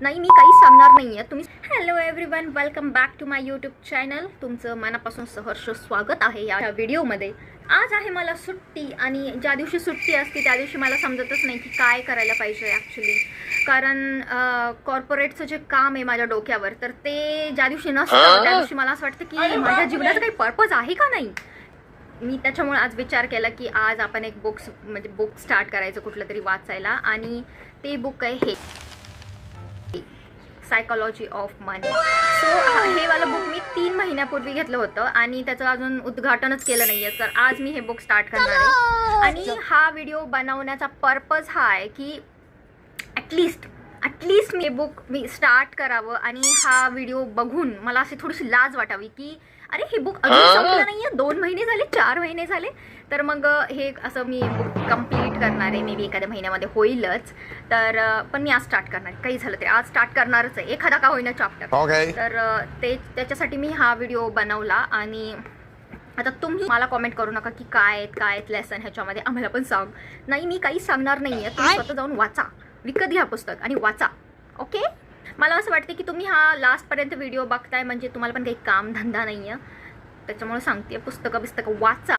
नाही, मी काहीच सांगणार नाही आहे तुम्ही. Hello everyone, welcome back to my YouTube channel. तुमचं मनापासून सहर्ष स्वागत आहे या व्हिडिओमध्ये. आज आहे मला सुट्टी आणि ज्या दिवशी सुट्टी असते त्या दिवशी मला समजतच नाही की काय करायला पाहिजे ॲक्च्युली. कारण कॉर्पोरेटचं जे काम आहे माझ्या डोक्यावर, तर ते ज्या दिवशी नसतं त्या दिवशी मला असं वाटतं की माझ्या जीवनाचा काही पर्पज आहे का नाही. मी त्याच्यामुळे आज विचार केला की आज आपण एक बुक स्टार्ट करायचं कुठलं तरी वाचायला. आणि ते बुक आहे हे सायकॉलॉजी ऑफ मनी. सो हे वाला बुक मी 3 महिन्यापूर्वी घेतलं होतं आणि त्याचं अजून उद्घाटनच केलं नाही आहे. तर आज मी हे बुक स्टार्ट करणार आहे आणि हा व्हिडिओ बनवण्याचा पर्पज हा आहे की ॲटलिस्ट मी हे बुक स्टार्ट करावं आणि हा व्हिडिओ बघून मला अशी थोडीशी लाज वाटावी की अरे हे बुक अजून संपलं नाही आहे, 2 महिने झाले, 4 महिने झाले. तर मग हे असं मी बुक कंप्लीट करणार आहे. मे बी एखाद्या महिन्यामध्ये होईलच. तर पण मी आज स्टार्ट करणार आहे. काही झालं तरी आज स्टार्ट करणारच आहे, एखादा का होईना चॅप्टर. तर त्याच्यासाठी मी हा व्हिडिओ बनवला. आणि आता तुम्ही मला कॉमेंट करू नका की काय आहेत लेसन ह्याच्यामध्ये, आम्हाला पण सांग. नाही, मी काहीच सांगणार नाही आहे. तुम्ही स्वतः जाऊन वाचा, विकत घ्या पुस्तक आणि वाचा. ओके, मला असं वाटतं की तुम्ही हा लास्टपर्यंत व्हिडिओ बघताय म्हणजे तुम्हाला पण काही काम धंदा नाही आहे. त्याच्यामुळे सांगते, पुस्तकं वाचा